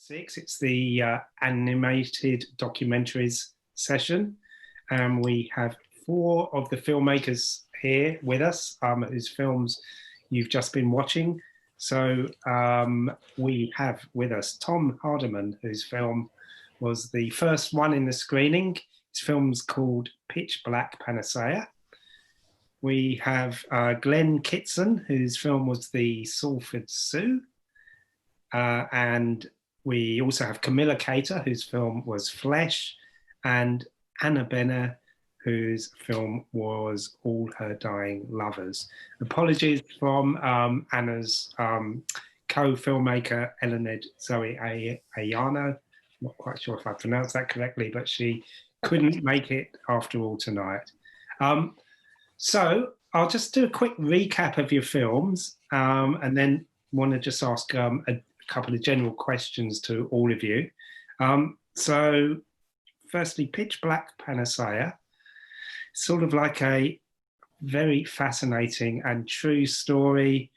6. It's the Animated Documentaries session. And we have 4 of the filmmakers here with us, whose films you've just been watching. So we have with us Tom Hardiman, whose film was the first one in the screening. His film's called Pitch Black Panasaya. We have Glenn Kitson, whose film was The Salford Sioux. And we also have Camilla Cater, whose film was Flesh, and Anna Benner, whose film was All Her Dying Lovers. Apologies from Anna's co-filmmaker, Eluned Aiano. Not quite sure if I pronounced that correctly, but she couldn't make it after all tonight. So I'll just do a quick recap of your films and then want to just ask a couple of general questions to all of you. So firstly, Pitch Black Panasaya, sort of like a very fascinating and true story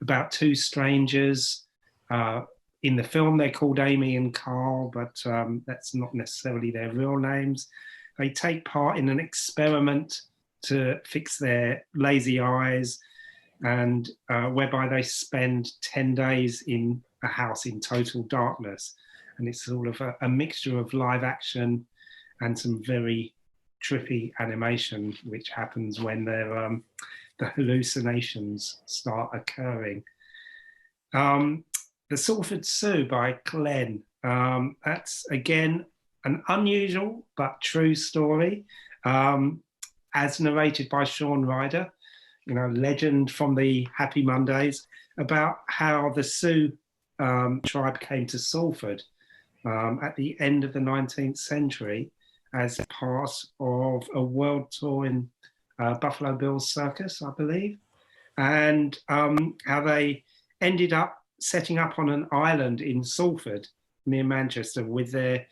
about 2 strangers. In the film, they're called Amy and Carl, but that's not necessarily their real names. They take part in an experiment to fix their lazy eyes, and whereby they spend 10 days in a house in total darkness. And it's sort of a mixture of live action and some very trippy animation, which happens when the hallucinations start occurring. The Salford Sioux by Glenn. That's, again, an unusual but true story, as narrated by Sean Ryder, you know, legend from the Happy Mondays, about how the Sioux tribe came to Salford at the end of the 19th century as part of a world tour in Buffalo Bill's circus, I believe, and how they ended up setting up on an island in Salford near Manchester with their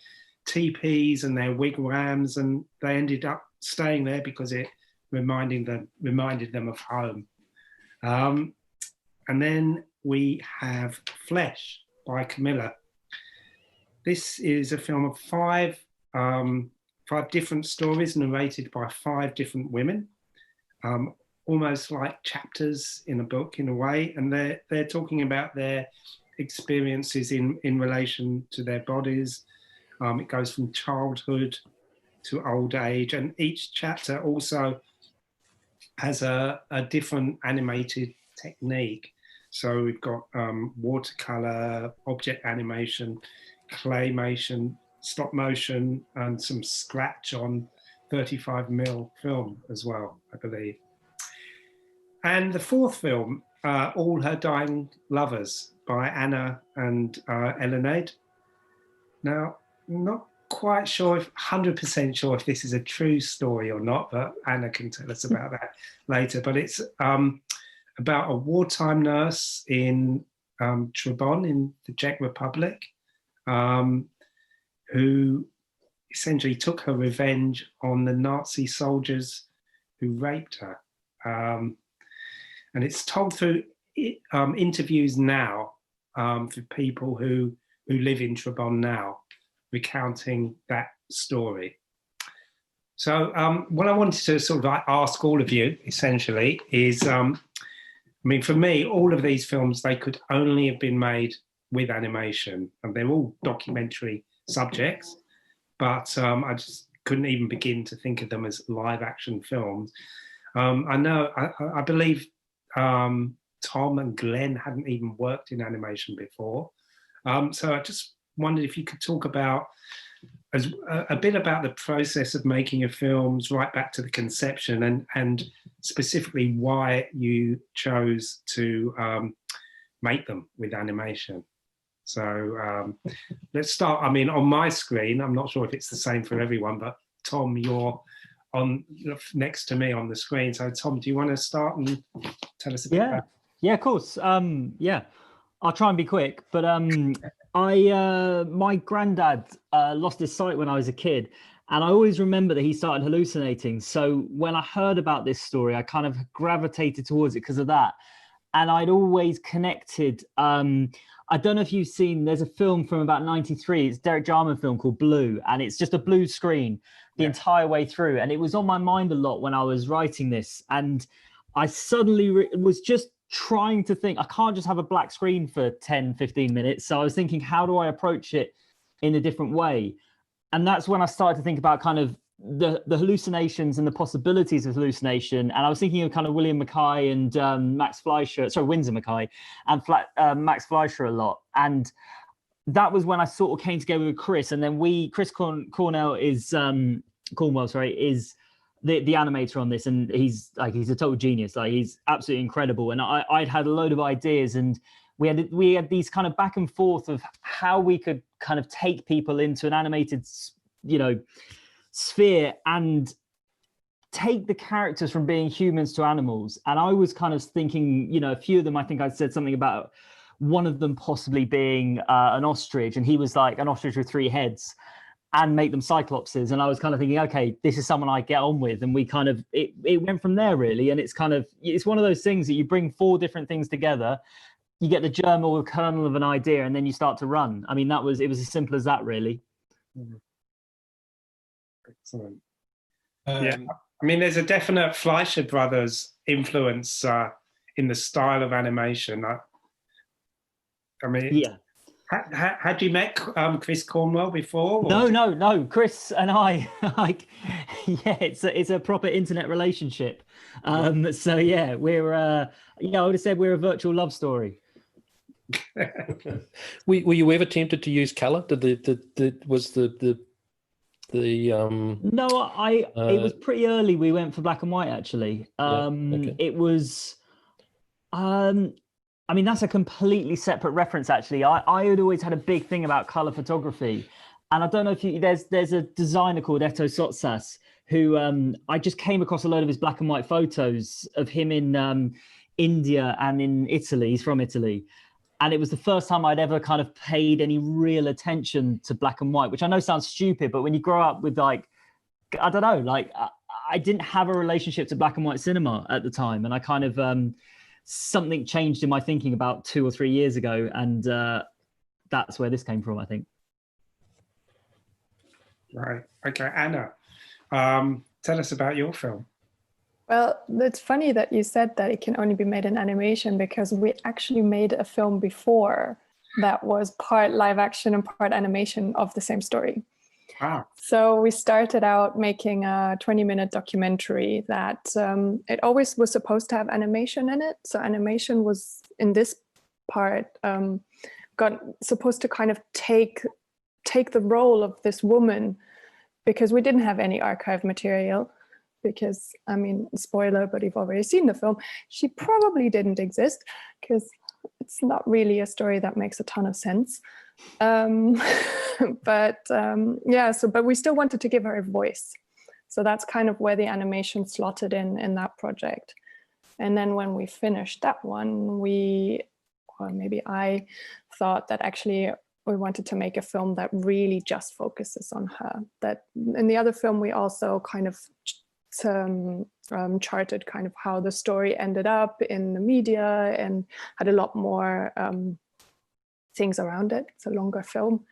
teepees and their wigwams, and they ended up staying there because it reminded them of home. And then we have Flesh by Camilla. This is a film of 5 different stories narrated by 5 different women, almost like chapters in a book in a way, and they're talking about their experiences in relation to their bodies. It goes from childhood to old age, and each chapter also has a different animated technique. So we've got watercolor, object animation, claymation, stop motion, and some scratch on 35mm film as well, I believe. And the 4th film, All Her Dying Lovers by Anna and Eluned. Now, not quite sure, 100% sure if this is a true story or not, but Anna can tell us about that later. But it's about a wartime nurse in Trebon in the Czech Republic, who essentially took her revenge on the Nazi soldiers who raped her. And it's told through interviews now for people who live in Trebon now, recounting that story. So what I wanted to sort of like ask all of you, essentially, is, I mean, for me, all of these films, they could only have been made with animation, and they're all documentary subjects, but I just couldn't even begin to think of them as live action films. I believe Tom and Glenn hadn't even worked in animation before. So I just wondered if you could talk about a bit about the process of making your films right back to the conception, and specifically why you chose to make them with animation. So let's start. I mean, on my screen, I'm not sure if it's the same for everyone, but Tom, you're next to me on the screen. So Tom, do you want to start and tell us a bit about? Yeah, of course. Yeah, I'll try and be quick, but my granddad lost his sight when I was a kid, and I always remember that he started hallucinating. So when I heard about this story, I kind of gravitated towards it because of that. and I'd always connected. I don't know if you've seen, there's a film from about 93, it's a Derek Jarman film called Blue, and it's just a blue screen the entire way through. And it was on my mind a lot when I was writing this. And I suddenly was just trying to think, I can't just have a black screen for 10, 15 minutes. So I was thinking, how do I approach it in a different way? And that's when I started to think about kind of the hallucinations and the possibilities of hallucination. And I was thinking of kind of William Mackay and Winsor Mackay and Max Fleischer a lot. And that was when I sort of came together with Chris. And then Chris Cornwell is the animator on this, and he's a total genius. Like, he's absolutely incredible. And I'd had a load of ideas, and we had these kind of back and forth of how we could kind of take people into an animated, sphere and take the characters from being humans to animals. And I was kind of thinking, a few of them, I think I said something about one of them possibly being an ostrich, and he was like an ostrich with 3 heads, and make them cyclopses. And I was kind of thinking, okay, this is someone I get on with. And we kind of, it went from there, really. And it's one of those things that you bring 4 different things together, you get the germ or the kernel of an idea, and then you start to run. I mean, it was as simple as that, really. Excellent. I mean, there's a definite Fleischer Brothers influence in the style of animation. I mean, yeah. Had you met Chris Cornwell before? No. Chris and I, it's a proper internet relationship. So yeah, we're I would have said we're a virtual love story. Were you ever tempted to use color? No, it was pretty early. We went for black and white, actually. It was, I mean, that's a completely separate reference, actually. I had always had a big thing about color photography. And I don't know if there's a designer called Eto Sotsas who I just came across a load of his black and white photos of him in India and in Italy. He's from Italy. And it was the first time I'd ever kind of paid any real attention to black and white, which I know sounds stupid, but when you grow up with I didn't have a relationship to black and white cinema at the time. And I kind of, something changed in my thinking about 2 or 3 years ago. And that's where this came from, I think. Right. Okay. Anna, tell us about your film. Well, it's funny that you said that it can only be made in animation, because we actually made a film before that was part live action and part animation of the same story. Wow. So we started out making a 20-minute documentary that it always was supposed to have animation in it. So animation was in this part supposed to kind of take the role of this woman, because we didn't have any archive material. Because, I mean, spoiler, but you've already seen the film, she probably didn't exist, because it's not really a story that makes a ton of sense. But we still wanted to give her a voice. So that's kind of where the animation slotted in that project. And then when we finished that one, I thought that actually we wanted to make a film that really just focuses on her. That in the other film, we also kind of charted kind of how the story ended up in the media and had a lot more things around it. It's a longer film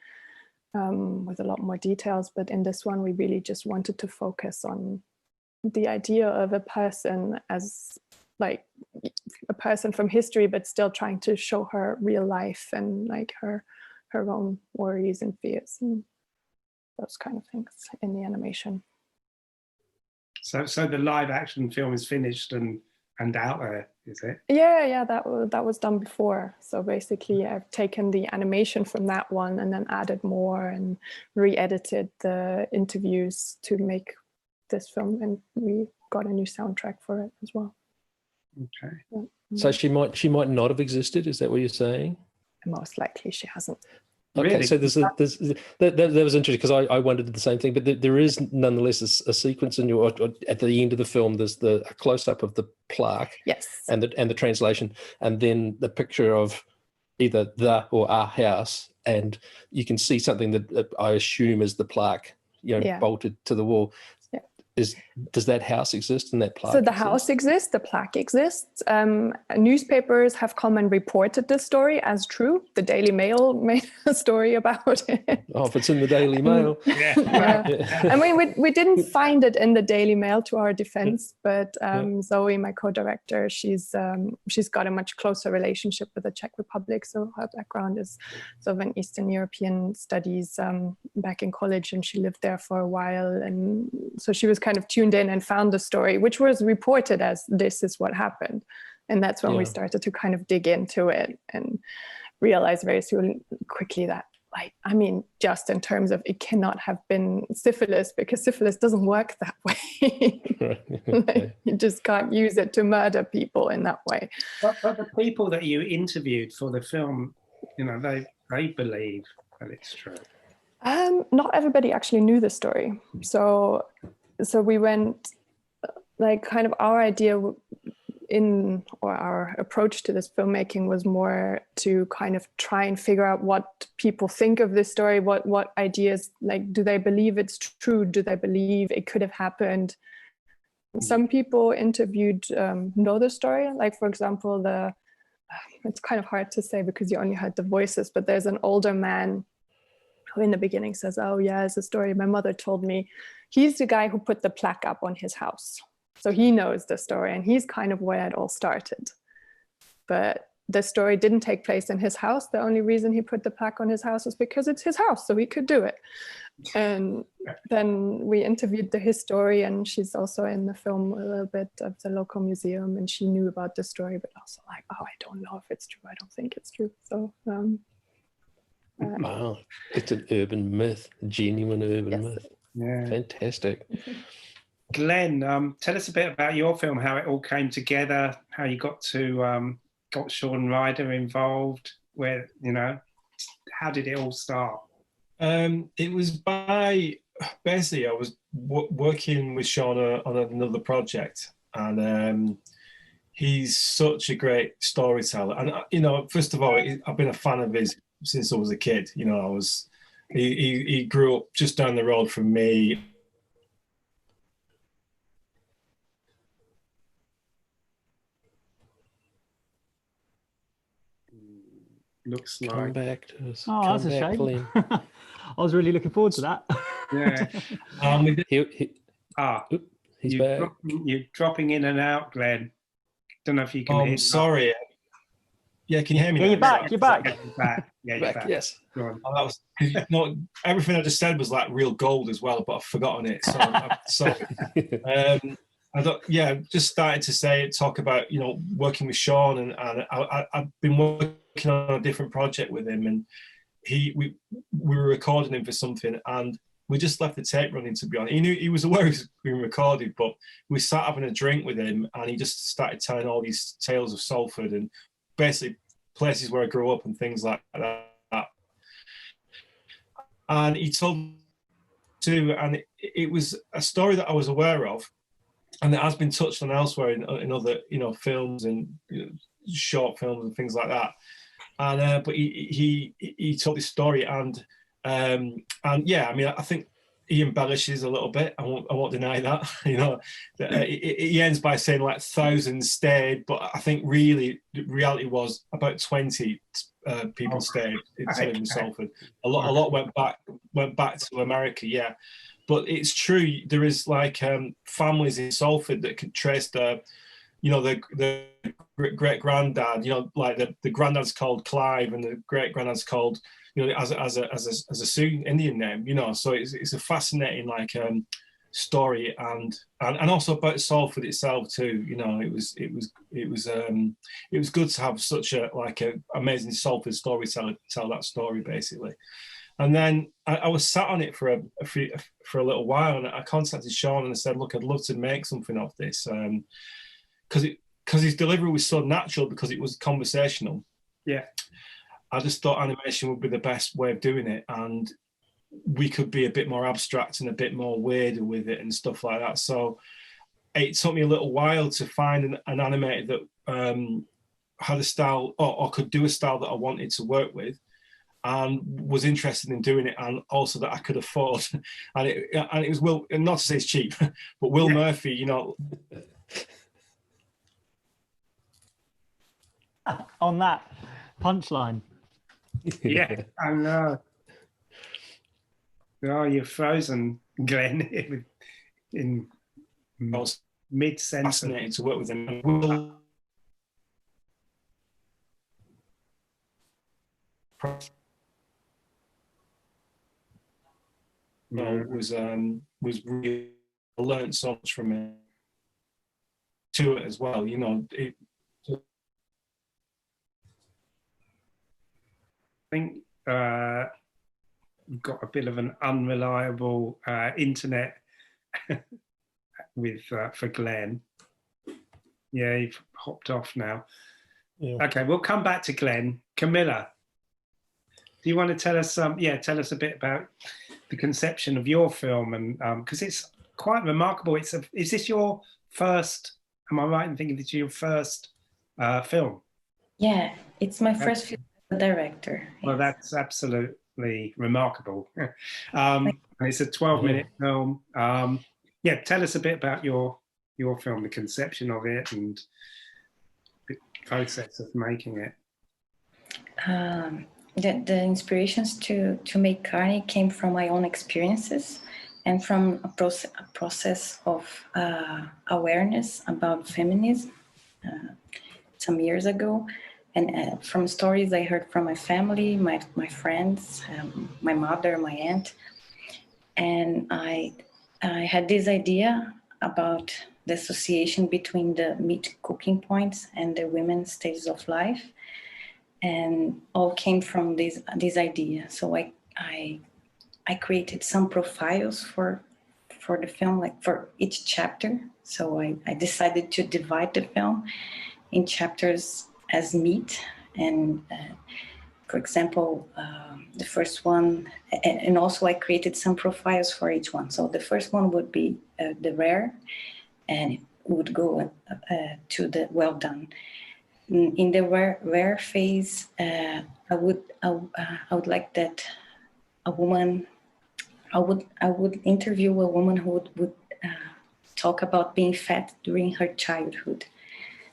with a lot more details, but in this one we really just wanted to focus on the idea of a person as like a person from history, but still trying to show her real life and like her own worries and fears and those kind of things in the animation. So the live action film is finished and out there, is it? Yeah, that was done before. So basically I've taken the animation from that one and then added more and re-edited the interviews to make this film, and we got a new soundtrack for it as well. Okay. Yeah. So she might not have existed, is that what you're saying? Most likely she hasn't. Okay, really? So that was interesting, because I wondered the same thing, but there is nonetheless a sequence in at the end of the film. There's a close-up of the plaque, yes, and the translation, and then the picture of either the or a house, and you can see something that I assume is the plaque, bolted to the wall. Yeah. does that house exist and that plaque So the exist? house exists, the plaque exists. Newspapers have come and reported this story as true. The Daily Mail made a story about it. Oh, if it's in the Daily Mail. Yeah. I mean, we didn't find it in the Daily Mail, to our defense, but Zoe, my co-director, she's got a much closer relationship with the Czech Republic. So her background is sort of in Eastern European studies back in college, and she lived there for a while. And so she was kind of tuned in and found the story, which was reported as this is what happened. And that's when we started to kind of dig into it and realize very quickly that, like, I mean, just in terms of it cannot have been syphilis, because syphilis doesn't work that way. Like, you just can't use it to murder people in that way. But the people that you interviewed for the film, you know, they believe that it's true. Not everybody actually knew the story. So we went, like, kind of our idea or our approach to this filmmaking was more to kind of try and figure out what people think of this story, what ideas, like, do they believe it's true? Do they believe it could have happened? Some people interviewed know the story. Like, for example, it's kind of hard to say because you only heard the voices, but there's an older man who in the beginning says, oh yeah, it's a story my mother told me. He's the guy who put the plaque up on his house. So he knows the story, and he's kind of where it all started. But the story didn't take place in his house. The only reason he put the plaque on his house is because it's his house, so he could do it. And then we interviewed the historian. She's also in the film a little bit of the local museum, and she knew about the story, but also like, oh, I don't know if it's true. I don't think it's true. So wow, it's an urban myth, a genuine urban myth. Yeah. Fantastic. Glenn, tell us a bit about your film, how it all came together, how you got Sean Ryder involved, where, you know, how did it all start? It was basically I was working with Sean on another project, and he's such a great storyteller. And you know, first of all, I've been a fan of his since I was a kid. You know, he grew up just down the road from me. Looks Come like back to us. Oh, that's a shame. I was really looking forward to that. Yeah. He's back. You're dropping in and out, Glenn. Don't know if you can hear me. I'm sorry. Yeah, can you hear me? Yeah, now? you're back. You're back. You're back. Yeah, you're back. Yes. Go on. Oh, that was, you know, everything I just said was like real gold as well, but I've forgotten it. So I'm sorry. I thought, yeah, just started to talk about, you know, working with Sean, and I've been working on a different project with him, and we were recording him for something, and we just left the tape running, to be honest. He was aware he was being recorded, but we sat having a drink with him, and he just started telling all these tales of Salford and basically places where I grew up and things like that. And he told too, and it was a story that I was aware of, and it has been touched on elsewhere in other, you know, films and, you know, short films and things like that. And but he told this story, and yeah, I mean, I think he embellishes a little bit. I won't deny that. You know, he ends by saying like thousands stayed, but I think really the reality was about 20 people stayed in Salford. A lot went back to America. Yeah. But it's true. There is like families in Salford that could trace the great granddad. You know, like the granddad's called Clive, and the great granddad's called, you know, as a Sioux Indian name. You know, so it's a fascinating like story, and also about Salford itself too. You know, it was good to have such a amazing Salford storyteller tell that story basically. And then I was sat on it for a little while, and I contacted Sean and I said, look, I'd love to make something of this, because his delivery was so natural, because it was conversational. Yeah. I just thought animation would be the best way of doing it, and we could be a bit more abstract and a bit more weird with it and stuff like that. So it took me a little while to find an animator that had a style or could do a style that I wanted to work with. and was interested in doing it, and also that I could afford. And it was Will, not to say it's cheap, but Will Murphy, you know. On that punchline. Yeah, I know. Oh, you're frozen, Glenn, in I was mid-sentence. fascinated to work with him. Will was really, I learned so much from it to it as well. You know, I think we've got a bit of an unreliable internet with for Glenn. Yeah, you've hopped off now. Yeah. Okay, we'll come back to Glenn. Camilla, do you want to tell us tell us a bit about the conception of your film, and because it's quite remarkable. Is this your first? Am I right in thinking this is your first film? Yeah, it's my first film as a director. Well, yes. that's absolutely remarkable. It's a 12-minute film. Yeah, tell us a bit about your film, the conception of it, and the process of making it. The inspirations to make Carney came from my own experiences and from a process of awareness about feminism some years ago, and from stories I heard from my family, my friends, my mother, my aunt, and I had this idea about the association between the meat cooking points and the women's stages of life, and all came from this idea. So I created some profiles for the film, like for each chapter. So I decided to divide the film in chapters as meat, and for example, the first one, and also I created some profiles for each one. So the first one would be the rare, and it would go to the well done. In the rare phase, I would like that a woman. I would interview a woman who would talk about being fat during her childhood.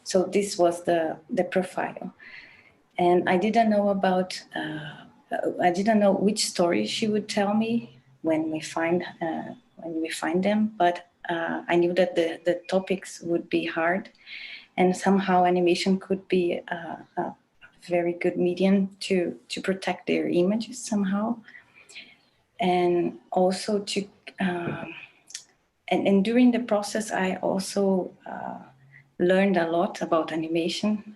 So this was the profile, and I didn't know about. I didn't know which story she would tell me when we find them, but I knew that the topics would be hard, and somehow animation could be a very good medium to protect their images somehow, and also to and during the process I also learned a lot about animation,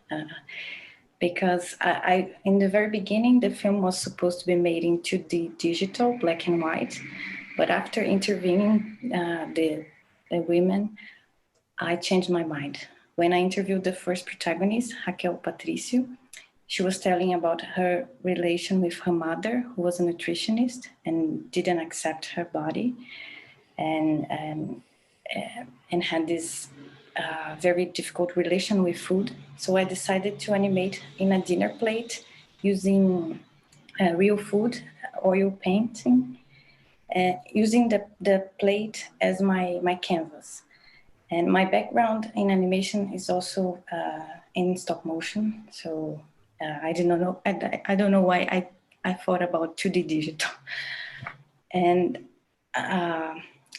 because I in the very beginning the film was supposed to be made in 2D digital, black and white, but after interviewing the women, I changed my mind. When I interviewed the first protagonist, Raquel Patricio, she was telling about her relation with her mother, who was a nutritionist and didn't accept her body, and had this very difficult relation with food. So I decided to animate in a dinner plate using real food, oil painting, using the plate as my canvas. And my background in animation is also in stop motion. So I didn't know. I don't know why I thought about 2D digital. And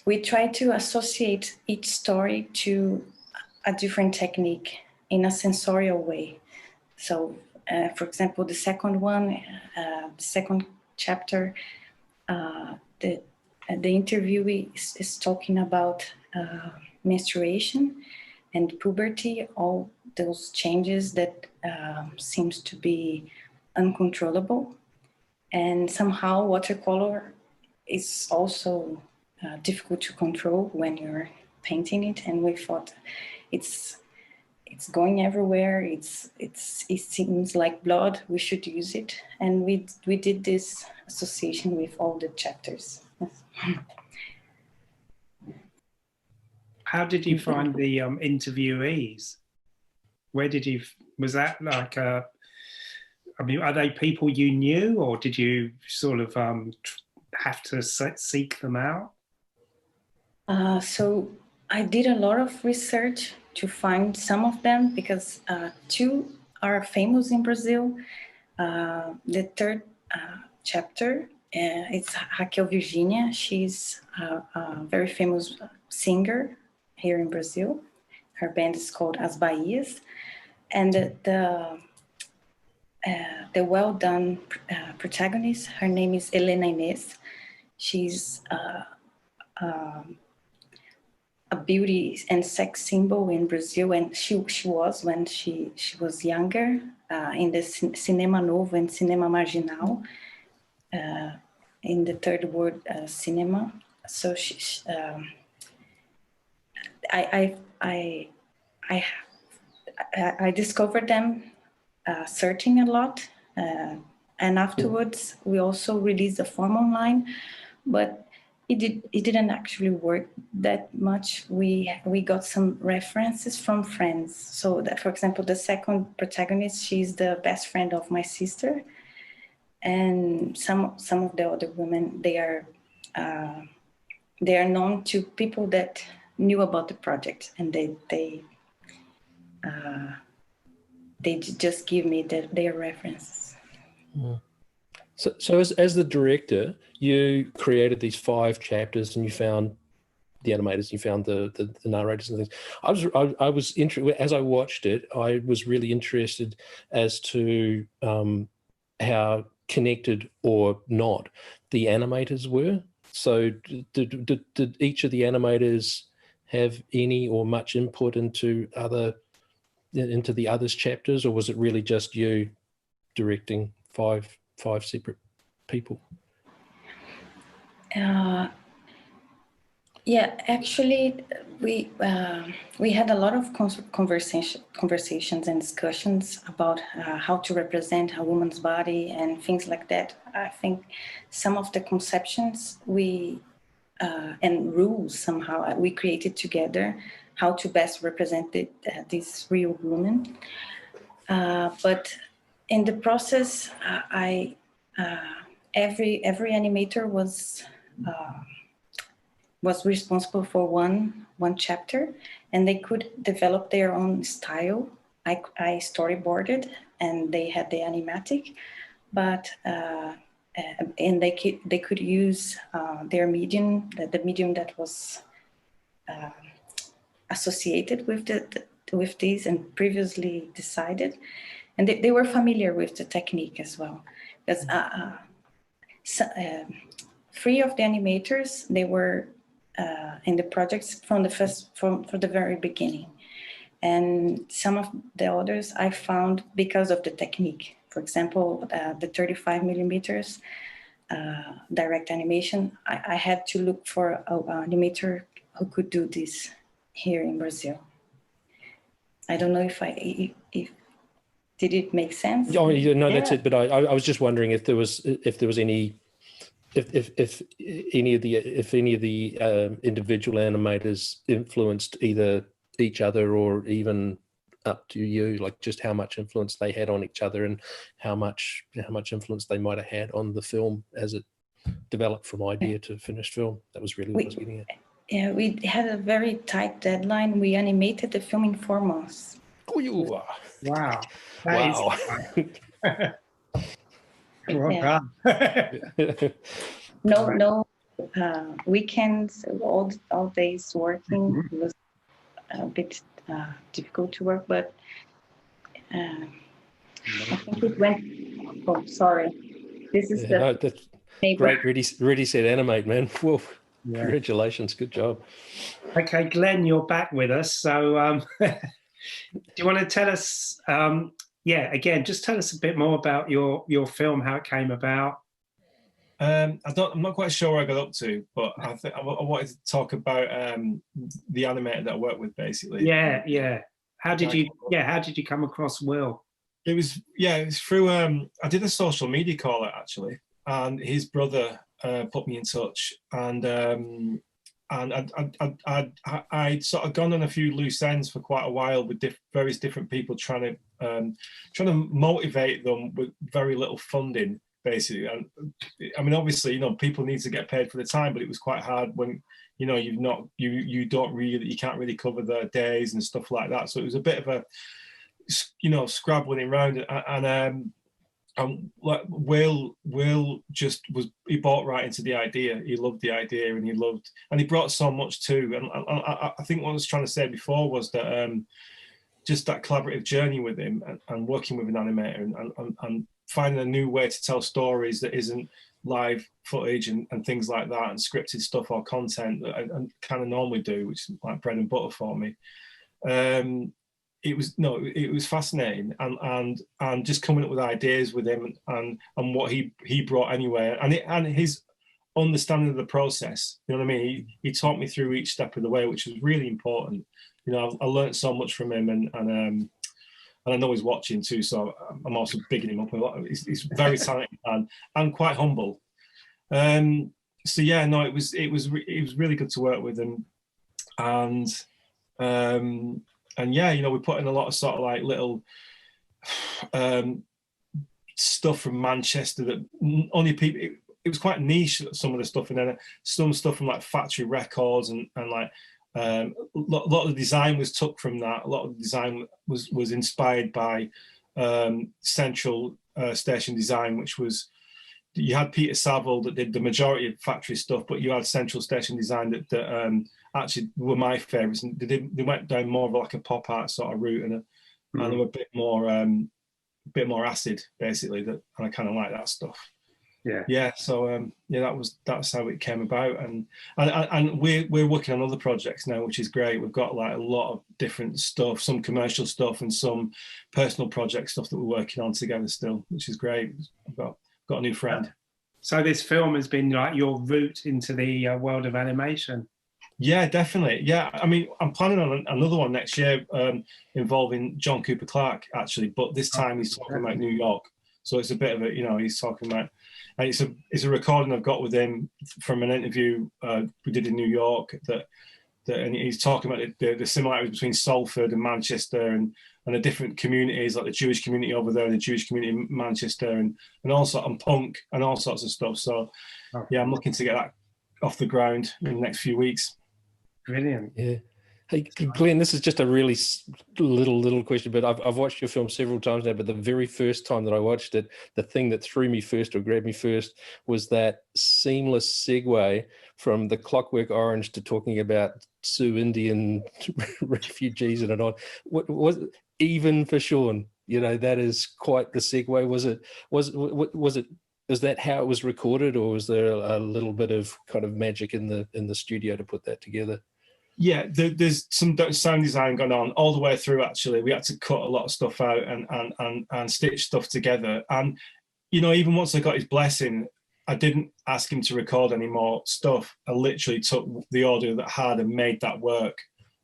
we try to associate each story to a different technique in a sensorial way. So, for example, the second one, the second chapter, the interviewee is talking about menstruation and puberty, all those changes that seems to be uncontrollable. And somehow watercolor is also difficult to control when you're painting it. And we thought it's going everywhere. It seems like blood. We should use it. And we did this association with all the chapters. How did you find the interviewees? Where did you? Was that like I mean, are they people you knew, or did you sort of have to seek them out? So I did a lot of research to find some of them, because two are famous in Brazil. The third chapter, it's Raquel Virginia. She's a very famous singer here in Brazil. Her band is called As Bahias. And the well-done protagonist, her name is Helena Inês. She's a beauty and sex symbol in Brazil, and she was when she was younger, in the Cinema Novo and Cinema Marginal, in the third world cinema. So I discovered them searching a lot, and afterwards we also released a form online, but it didn't actually work that much. We got some references from friends. So that, for example, the second protagonist, she's the best friend of my sister, and some of the other women, they are known to people that knew about the project, and they just give me their references. Yeah. So as the director, you created these 5 chapters, and you found the animators, you found the narrators and things. I was interested, as I watched it, I was really interested as to how connected or not the animators were. So did each of the animators have any or much input into the others' chapters, or was it really just you directing five separate people? Yeah, actually, we had a lot of conversations and discussions about how to represent a woman's body and things like that. I think some of the conceptions and rules somehow we created together, how to best represent this real woman. But in the process, every animator was responsible for one chapter, and they could develop their own style. I storyboarded, and they had the animatic, but and they could use their medium, the medium that was associated with these and previously decided, and they were familiar with the technique as well, because 3 of the animators, they were in the projects from the very beginning, and some of the others I found because of the technique. For example, the 35 millimeters direct animation, I had to look for an animator who could do this here in Brazil. I don't know if did it make sense? Oh, no, Yeah. that's it. But I was just wondering if there was any. If any of the individual animators influenced either each other or even up to you, like just how much influence they had on each other and how much influence they might have had on the film as it developed from idea to finished film. That was really what I was getting at. Yeah, we had a very tight deadline. We animated the film in 4 months. Wow. Wow. Wow. Well done. No weekends, all days working. Mhm. It was a bit difficult to work, but I think it went. Oh, sorry. This is That's neighbor. great. Ready, set, animate, man. Whoa. Yeah. Congratulations. Good job. Okay, Glenn, you're back with us. So do you want to tell us, again, just tell us a bit more about your film, how it came about. I'm not quite sure where I got up to, but I think I wanted to talk about the animator that I work with, basically. Yeah. How did you come across Will? It was through I did a social media call actually, and his brother put me in touch, and I'd sort of gone on a few loose ends for quite a while with various different people trying to motivate them with very little funding, basically. And I mean, obviously, you know, people need to get paid for the time, but it was quite hard when, you know, you can't really cover their days and stuff like that. So it was a bit of a, you know, scrabbling around, and like Will just was, he bought right into the idea. He loved the idea, and he brought so much too. And I think what I was trying to say before was that just that collaborative journey with him and working with an animator and finding a new way to tell stories that isn't live footage and things like that, and scripted stuff or content that I kind of normally do, which is like bread and butter for me. It was fascinating, and just coming up with ideas with him and what he brought anyway, and his understanding of the process. You know what I mean? He taught me through each step of the way, which was really important. You know, I learned so much from him, and I know he's watching too, so I'm also bigging him up a lot. He's very talented and quite humble. So yeah, no, it was really good to work with him, and yeah, you know, we put in a lot of sort of like little stuff from Manchester that only people. It was quite niche, some of the stuff, and then some stuff from like Factory Records and like. A lot of the design was took from that. A lot of the design was inspired by Central Station Design, which was, you had Peter Saville that did the majority of Factory stuff, but you had Central Station Design that actually were my favourites, and they went down more of like a pop art sort of route, and they were a bit more acid, basically. And I kind of like that stuff. Yeah. So yeah, that's how it came about, and we're working on other projects now, which is great. We've got like a lot of different stuff, some commercial stuff and some personal project stuff that we're working on together still, which is great. I've got a new friend. So this film has been like your route into the world of animation. Yeah, definitely. Yeah, I mean, I'm planning on another one next year involving John Cooper Clarke, actually, but this time he's talking about New York. So it's a bit of a, you know, he's talking about, and it's a recording I've got with him from an interview we did in New York, and he's talking about the similarities between Salford and Manchester and the different communities, like the Jewish community over there and the Jewish community in Manchester, and also on punk and all sorts of stuff. So yeah, I'm looking to get that off the ground in the next few weeks. Brilliant. Yeah. Hey, Glenn, this is just a really little question, but I've watched your film several times now, but the very first time that I watched it, the thing that threw me first or grabbed me first was that seamless segue from the Clockwork Orange to talking about Sioux Indian refugees and on. What was even for Sean? You know, that is quite the segue. Is that how it was recorded, or was there a little bit of kind of magic in the studio to put that together? Yeah, there's some sound design going on all the way through. Actually, we had to cut a lot of stuff out and stitch stuff together. And you know, even once I got his blessing, I didn't ask him to record any more stuff. I literally took the audio that I had and made that work,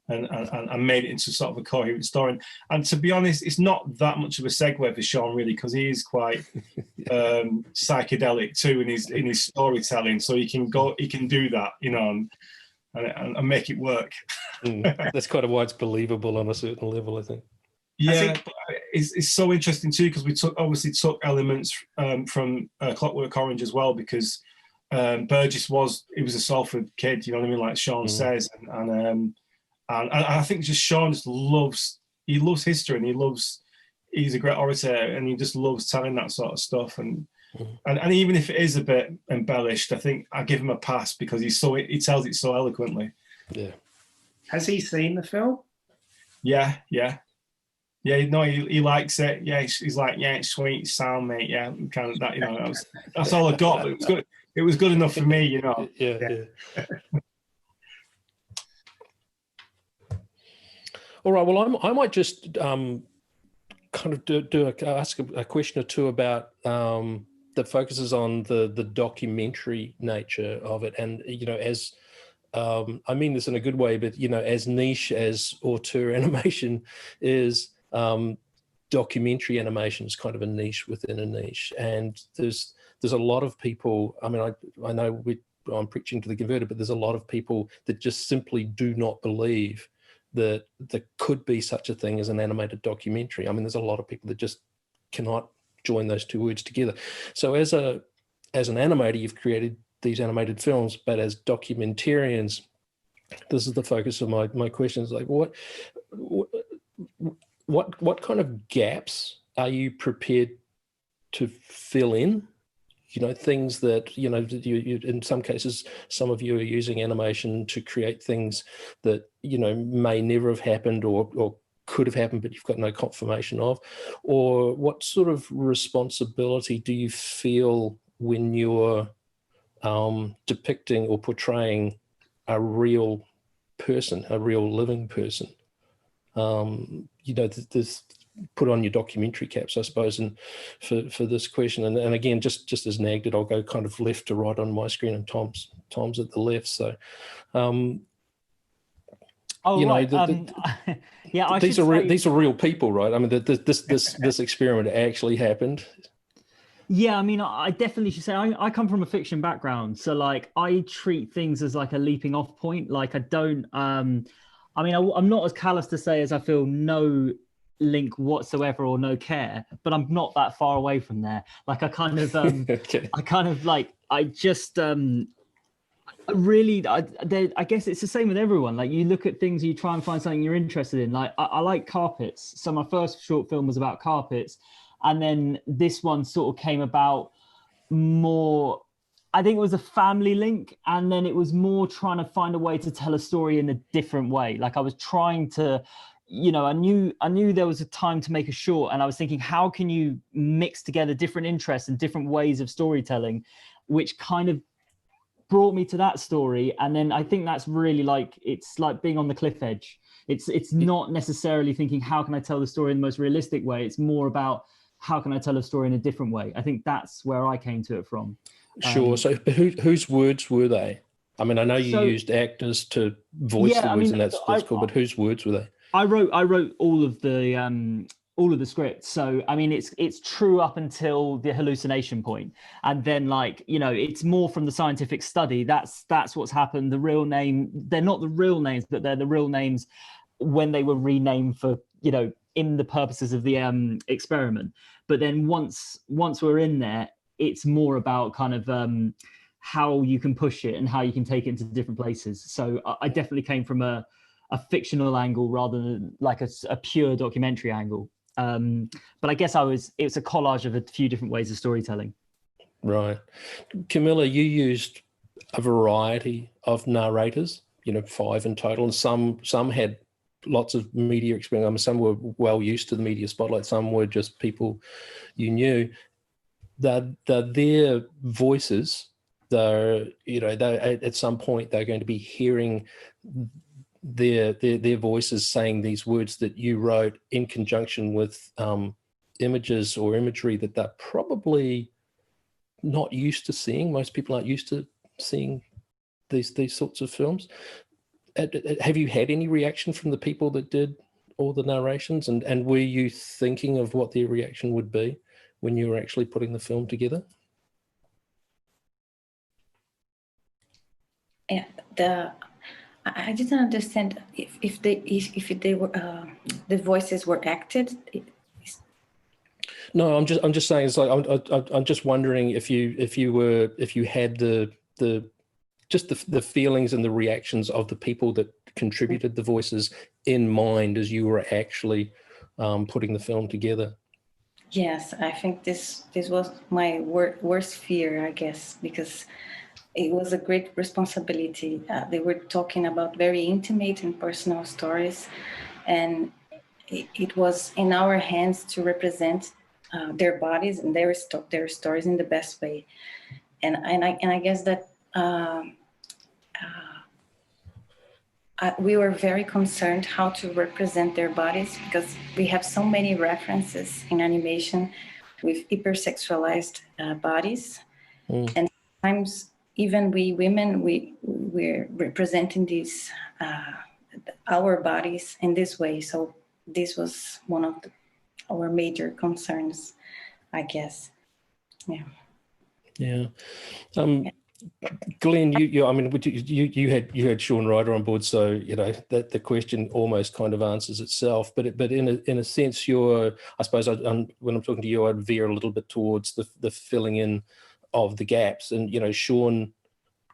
and made it into sort of a coherent story. And to be honest, it's not that much of a segue for Sean, really, because he is quite psychedelic too in his storytelling. So he can do that, you know. And make it work. That's kind of why it's believable on a certain level, I think. Yeah, but it's so interesting too, because we obviously took elements from Clockwork Orange as well, because Burgess was a Salford kid, you know what I mean, like Sean says, and I think just Sean just loves history, and he's a great orator, and he just loves telling that sort of stuff, and even if it is a bit embellished, I think I give him a pass because he tells it so eloquently. Yeah. Has he seen the film? Yeah. No, he likes it. Yeah, he's like, yeah, it's sweet, sound, mate. Yeah, kind of that. You know, that's all I got. But it was good. It was good enough for me, you know. Yeah. All right. Well, I might just kind of ask a question or two about. That focuses on the documentary nature of it, and you know, as I mean this in a good way, but you know, as niche as auteur animation is, documentary animation is kind of a niche within a niche, and there's a lot of people. I mean, I know I'm preaching to the converted, but there's a lot of people that just simply do not believe that there could be such a thing as an animated documentary. I mean, there's a lot of people that just cannot join those two words together. So as an animator, you've created these animated films, but as documentarians, this is the focus of my questions. Like, what kind of gaps are you prepared to fill in? You know, things that, you know, you in some cases, some of you are using animation to create things that, you know, may never have happened or could have happened, but you've got no confirmation of. Or what sort of responsibility do you feel when you're depicting or portraying a real person, a real living person? You know, this put on your documentary caps, I suppose, and for this question. And again, just as nagged it, I'll go kind of left to right on my screen, and Tom's at the left. So, you know, right. Yeah, these are real people, right? I mean, this experiment actually happened. Yeah, I mean, I definitely should say I come from a fiction background, so like I treat things as like a leaping off point. Like I don't, I mean, I'm not as callous to say as I feel no link whatsoever or no care, but I'm not that far away from there. Like I kind of, Okay. I guess it's the same with everyone. Like you look at things, you try and find something you're interested in. Like I like carpets, so my first short film was about carpets. And then this one sort of came about more, I think it was a family link. And then it was more trying to find a way to tell a story in a different way. Like I was trying to, you know, I knew there was a time to make a short, and I was thinking, how can you mix together different interests and different ways of storytelling, which kind of brought me to that story. And then I think that's really like, it's like being on the cliff edge. It's not necessarily thinking, how can I tell the story in the most realistic way? It's more about, how can I tell a story in a different way? I think that's where I came to it from. Sure. So whose words were they? I mean, I know you used actors to voice the words, and that's cool, but whose words were they? I wrote all of the scripts. So I mean, it's true up until the hallucination point, and then, like, you know, it's more from the scientific study. That's what's happened. The real name, they're not the real names, but they're the real names when they were renamed for, you know, in the purposes of the experiment. But then once we're in there, it's more about kind of how you can push it and how you can take it into different places. So I definitely came from a fictional angle rather than like a pure documentary angle. But I guess it's a collage of a few different ways of storytelling. Right. Camilla, you used a variety of narrators, you know, 5 in total, and some had lots of media experience. I mean, some were well used to the media spotlight, some were just people you knew. Their voices, you know, at some point they're going to be hearing their voices saying these words that you wrote in conjunction with images or imagery that they're probably not used to seeing. Most people aren't used to seeing these sorts of films. Have you had any reaction from the people that did all the narrations, and were you thinking of what their reaction would be when you were actually putting the film together? Yeah, I didn't understand if they were the voices were acted. No, I'm just saying, it's like I'm just wondering if you had the feelings and the reactions of the people that contributed the voices in mind as you were actually putting the film together. Yes, I think this was my worst fear, I guess, because it was a great responsibility. They were talking about very intimate and personal stories, and it was in our hands to represent their bodies and their stories in the best way. And I guess that we were very concerned how to represent their bodies, because we have so many references in animation with hypersexualized bodies. And sometimes even we women, we're representing these our bodies in this way. So this was one of our major concerns, I guess. Yeah. Yeah. Glenn, I mean, you had Sean Ryder on board, so you know that the question almost kind of answers itself. But in a sense, I suppose when I'm talking to you, I'd veer a little bit towards the filling in of the gaps, and you know, Sean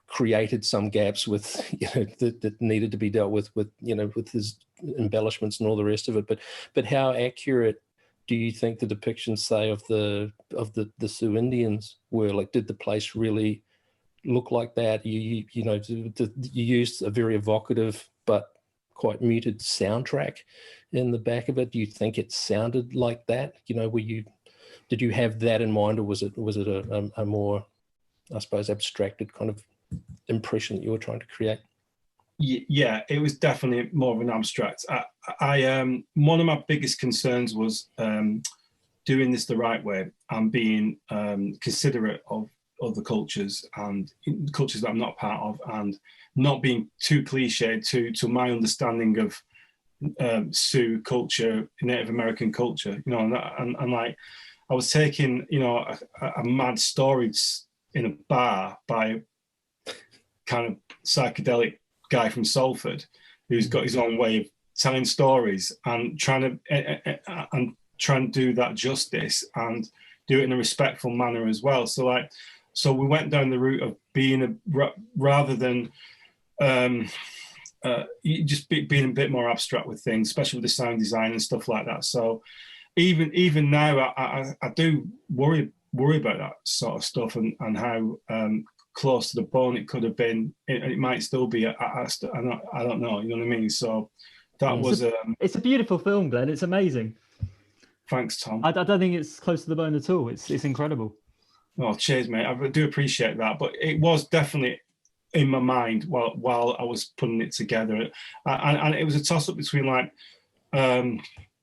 created some gaps with that needed to be dealt with you know, with his embellishments and all the rest of it. But how accurate do you think the depictions, say, of the Sioux Indians were? Like, did the place really look like that? You used a very evocative but quite muted soundtrack in the back of it. Do you think it sounded like that? You know, did you have that in mind, or was it a more, I suppose, abstracted kind of impression that you were trying to create? Yeah, it was definitely more of an abstract. I one of my biggest concerns was doing this the right way and being considerate of other cultures and cultures that I'm not part of, and not being too cliched to my understanding of Sioux culture, Native American culture, you know, and like I was taking, you know, a mad story in a bar by kind of psychedelic guy from Salford who's got his own way of telling stories and trying to do that justice and do it in a respectful manner as well. So we went down the route of being rather than just being a bit more abstract with things, especially with the sound design and stuff like that. So even now, I do worry about that sort of stuff and how close to the bone it could have been. It might still be. I don't know. You know what I mean? So that was. It's a beautiful film, Glenn. It's amazing. Thanks, Tom. I don't think it's close to the bone at all. It's incredible. Oh, cheers, mate. I do appreciate that. But it was definitely in my mind while I was putting it together, and it was a toss up between like,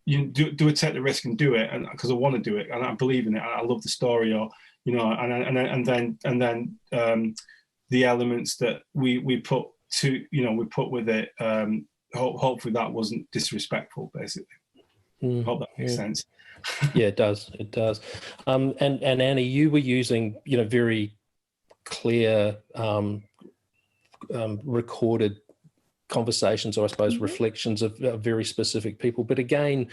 you do take the risk and do it, and because I want to do it and I believe in it, and I love the story, or you know, and then the elements that we put with it. Hopefully that wasn't disrespectful, basically. Hope that makes sense. Yeah, it does. It does. And Annie, you were using, you know, very clear recorded conversations, or I suppose reflections of very specific people. But again,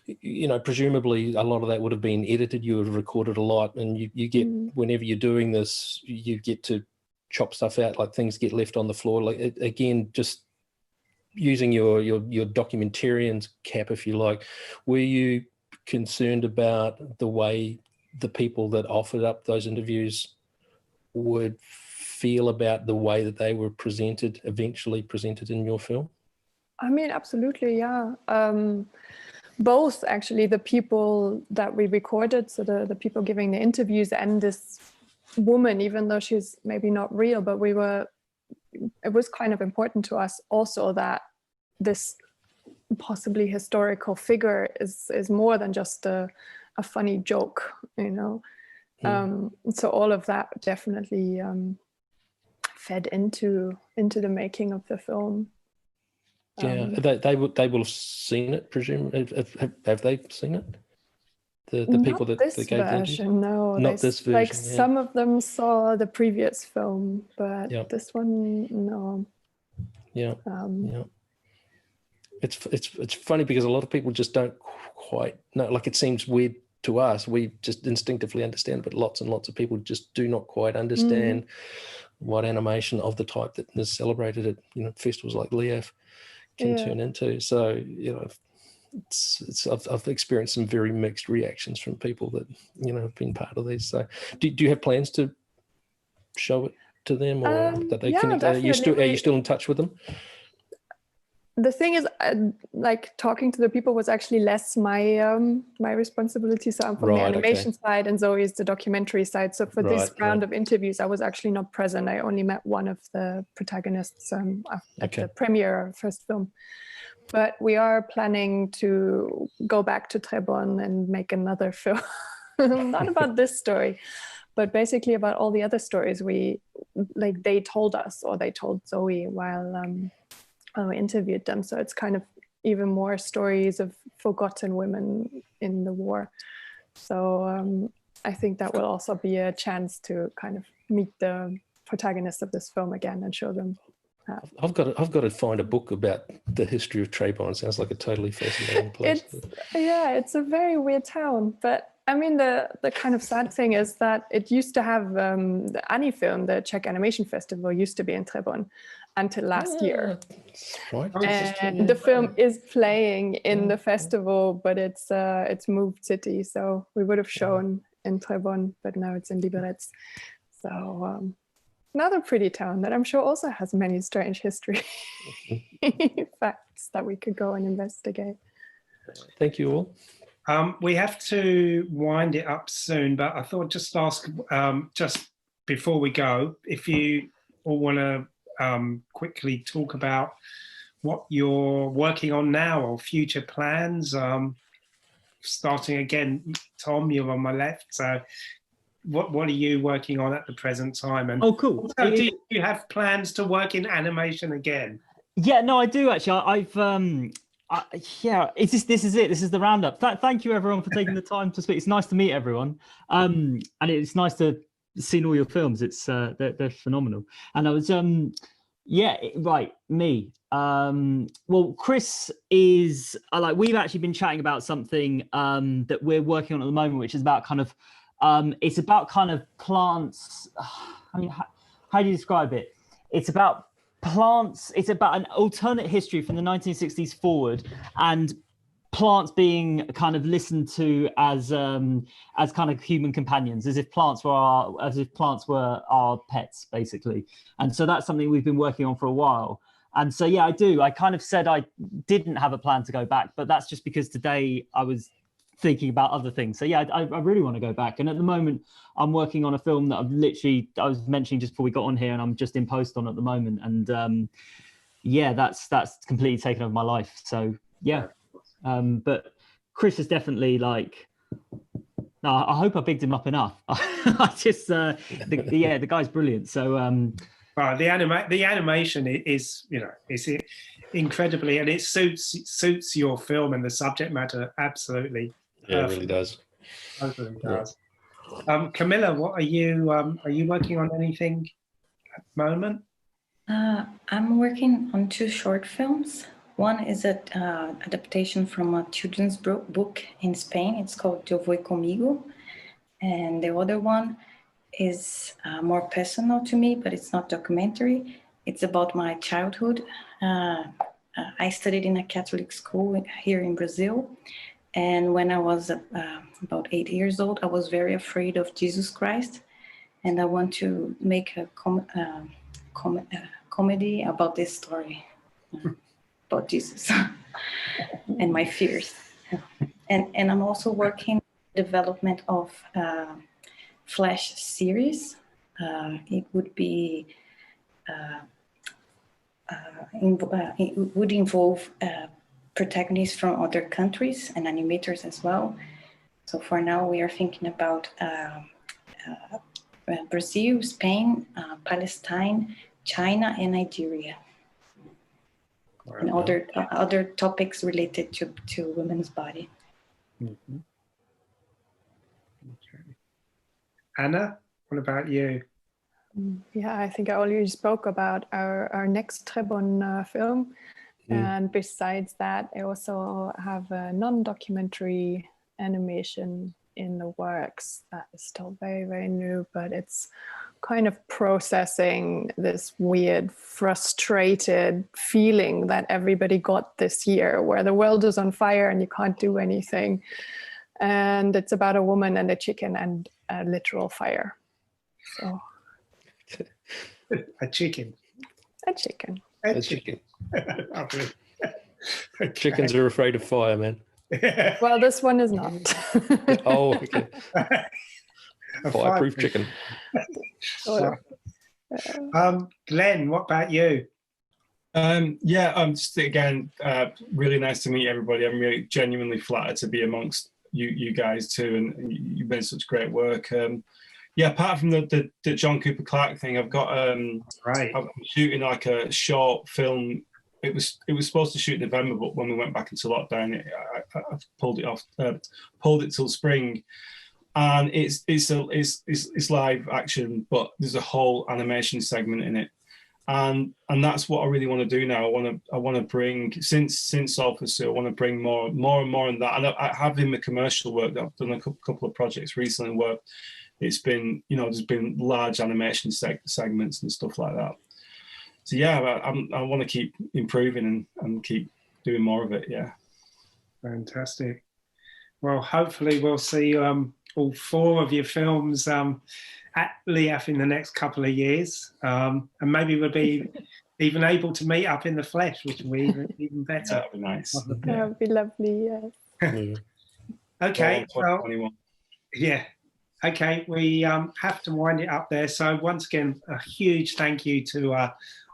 you know, presumably a lot of that would have been edited. You would have recorded a lot, and you get whenever you're doing this, you get to chop stuff out. Like things get left on the floor. Like again, just using your documentarian's cap, if you like. Were you concerned about the way the people that offered up those interviews would feel about the way that they were eventually presented in your film? I mean, absolutely, yeah. Both, actually, the people that we recorded, so the people giving the interviews, and this woman, even though she's maybe not real, but it was kind of important to us also that this possibly historical figure is more than just a funny joke, you know. So all of that definitely fed into the making of the film. Yeah, they will have seen it, presumably. Have they seen it? The people that this gave the version, no, not this version. Like some of them saw the previous film, but this one, no. Yeah, yeah. It's funny because a lot of people just don't quite know. Like, it seems weird to us. We just instinctively understand, but lots and lots of people just do not quite understand what animation of the type that is celebrated at, you know, festivals like LIAF can turn into. So, you know, I've experienced some very mixed reactions from people that, you know, have been part of these. So do you have plans to show it to them, or that they can? Are you still in touch with them? The thing is, like, talking to the people was actually less my my responsibility. So I'm from the animation side, and Zoe is the documentary side. So for this round of interviews, I was actually not present. I only met one of the protagonists at the premiere of first film. But we are planning to go back to Trebon and make another film, not about this story, but basically about all the other stories they told us, or they told Zoe while we interviewed them. So it's kind of even more stories of forgotten women in the war. So I think that will also be a chance to kind of meet the protagonists of this film again and show them. I've got to find a book about the history of Trebon. It sounds like a totally fascinating place. It's a very weird town, but I mean, the kind of sad thing is that it used to have the Anifilm, the Czech Animation Festival, used to be in Trebon until last year. Right. And the film is playing in the festival, but it's moved city. So we would have shown in Trebon, but now it's in Liberec. So another pretty town that I'm sure also has many strange history facts that we could go and investigate. Thank you all. We have to wind it up soon, but I thought just ask, just before we go, if you all want to quickly talk about what you're working on now or future plans. Starting again, Tom, you're on my left. So what are you working on at the present time? And oh, cool. Also, do you have plans to work in animation again? Yeah, no, I do actually. I've yeah, this is it. This is the roundup. Thank you everyone for taking the time to speak. It's nice to meet everyone, and it's nice to see all your films. It's they're phenomenal. And I was yeah, right, me. Well, Chris is like, we've actually been chatting about something that we're working on at the moment, which is about kind of it's about kind of plants. I mean, how do you describe it? It's about plants. It's about an alternate history from the 1960s forward, and plants being kind of listened to as kind of human companions, as if plants were our pets, basically. And so that's something we've been working on for a while. And so yeah, I do. I kind of said I didn't have a plan to go back, but that's just because today I was thinking about other things. So yeah, I really want to go back. And at the moment, I'm working on a film that I was mentioning just before we got on here, and I'm just in post on at the moment. And yeah, that's completely taken over my life. So yeah. But Chris is definitely like, no, I hope I bigged him up enough. I just, the guy's brilliant. So, the animation is, you know, is incredibly, and it suits your film and the subject matter absolutely. Yeah, it really does. Totally does. Camilla, what are you working on anything at the moment? I'm working on 2 short films. One is an adaptation from a children's book in Spain. It's called Yo Voy Conmigo. And the other one is more personal to me, but it's not documentary. It's about my childhood. I studied in a Catholic school here in Brazil. And when I was about 8 years old, I was very afraid of Jesus Christ. And I want to make a comedy about this story. About Jesus and my fears. And I'm also working development of Flash series. It would be it would involve protagonists from other countries and animators as well. So for now, we are thinking about Brazil, Spain, Palestine, China, and Nigeria. And other topics related to women's body. Mm-hmm. Okay. Anna, what about you? Yeah, I think I already spoke about our next Trebon film. And besides that, I also have a non-documentary animation in the works that is still very, very new, but it's kind of processing this weird, frustrated feeling that everybody got this year, where the world is on fire and you can't do anything. And it's about a woman and a chicken and a literal fire. So a chicken. A chicken. A chicken. Okay. Chickens are afraid of fire, man. Well, this one is not. Oh, okay. Fireproof chicken. Glenn, what about you? Yeah, just again, really nice to meet everybody. I'm really genuinely flattered to be amongst you guys too, and you've been such great work. Yeah, apart from the John Cooper Clarke thing, I've got I'm shooting like a short film. It was supposed to shoot in November, but when we went back into lockdown, I pulled it off. Pulled it till spring and it's live action, but there's a whole animation segment in it, and that's what I really want to do now. I want to bring, since All for Sue, I want to bring more and more in that. And I have in the commercial work that I've done a couple of projects recently where it's been, there's been large animation segments and stuff like that. So yeah, I want to keep improving and keep doing more of it. Yeah. Fantastic. Well, hopefully we'll see all 4 of your films at LIAF in the next couple of years, and maybe we'll be even able to meet up in the flesh, which will be even better. That'd be nice. That would be lovely. Yes. Okay. Well, yeah. Okay, we have to wind it up there. So once again, a huge thank you to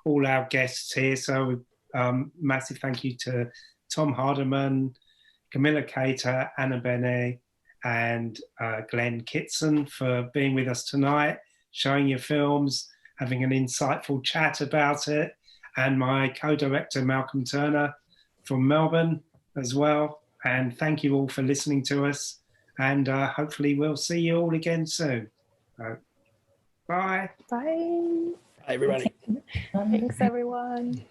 all our guests here. So massive thank you to Tom Hardiman, Camilla Cater, Anna Bene, and Glenn Kitson for being with us tonight, showing your films, having an insightful chat about it, and my co-director Malcolm Turner from Melbourne as well. And thank you all for listening to us, and hopefully we'll see you all again soon. Bye. Bye. Hi, everybody. Thanks, everyone.